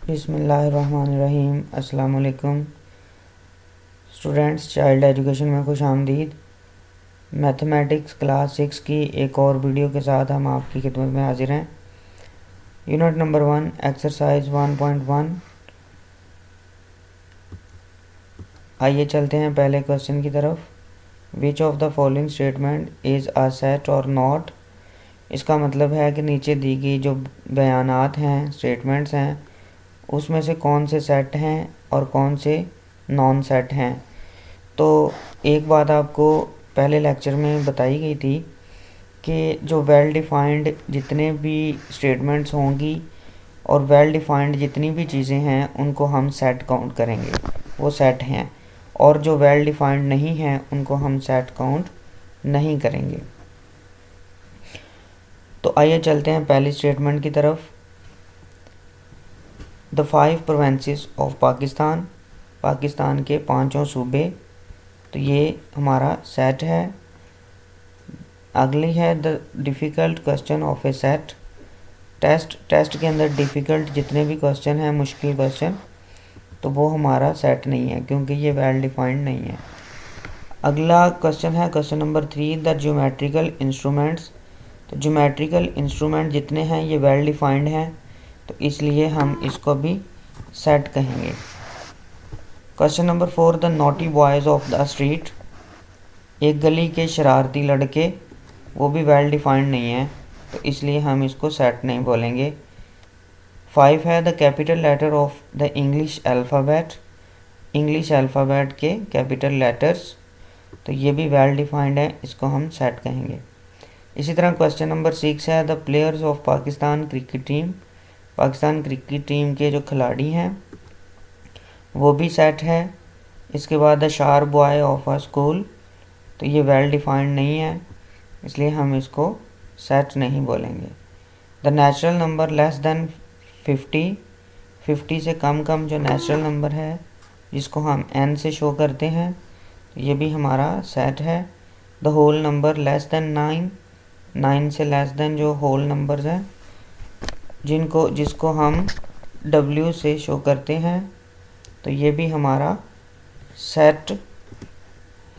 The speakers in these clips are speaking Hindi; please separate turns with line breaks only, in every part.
बिस्मिल्लाहिर्रहमानिर्रहीम। अस्सलाम वालेकुम स्टूडेंट्स, चाइल्ड एजुकेशन में खुश आमदीद। मैथमेटिक्स क्लास 6 की एक और वीडियो के साथ हम आपकी खिदमत में हाजिर हैं। Unit number 1 exercise 1.1। आइए चलते हैं पहले क्वेश्चन की तरफ। Which of the following statement is a set और नॉट। इसका मतलब है कि नीचे दी गई जो बयानात हैं, स्टेटमेंट्स हैं, उसमें से कौन से सेट हैं और कौन से नॉन सेट हैं। तो एक बात आपको पहले लेक्चर में बताई गई थी कि जो वेल डिफाइंड जितने भी स्टेटमेंट्स होंगी और वेल डिफाइंड जितनी भी चीज़ें हैं उनको हम सेट काउंट करेंगे, वो सेट हैं। और जो वेल डिफाइंड नहीं हैं उनको हम सेट काउंट नहीं करेंगे। तो आइए चलते हैं पहली स्टेटमेंट की तरफ। The 5 provinces of Pakistan, Pakistan के 5 सूबे, तो ये हमारा सेट है। अगली है the difficult question of a set. Test के अंदर डिफ़िकल्ट जितने भी क्वेश्चन हैं, मुश्किल क्वेश्चन, तो वो हमारा सेट नहीं है क्योंकि ये वेल डिफाइंड नहीं है। अगला क्वेश्चन है question number 3 the geometrical instruments. तो ज्योमेट्रिकल इंस्ट्रूमेंट जितने हैं ये वेल डिफाइंड हैं, तो इसलिए हम इसको भी सेट कहेंगे। Question number 4 the naughty boys of the street. एक गली के शरारती लड़के, वो भी वेल डिफाइंड नहीं है, तो इसलिए हम इसको सेट नहीं बोलेंगे। 5 है the capital letter of the English alphabet. English alphabet के कैपिटल लेटर्स, तो ये भी वेल डिफाइंड है, इसको हम सेट कहेंगे। इसी तरह क्वेश्चन नंबर 6 है the players of Pakistan cricket team. Pakistan cricket team के जो खिलाड़ी हैं वो भी सेट है। इसके बाद the sharp boy of a school, तो ये वेल डिफाइंड नहीं है, इसलिए हम इसको सेट नहीं बोलेंगे। The natural number less then 50, 50 से कम जो नेचुरल नंबर है जिसको हम n से शो करते हैं, तो ये भी हमारा सेट है। The whole number less than 9, 9 से लेस देन जो होल नंबर्स हैं जिसको हम w से शो करते हैं, तो ये भी हमारा सेट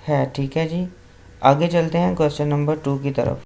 है। ठीक है जी, आगे चलते हैं क्वेश्चन नंबर 2 की तरफ।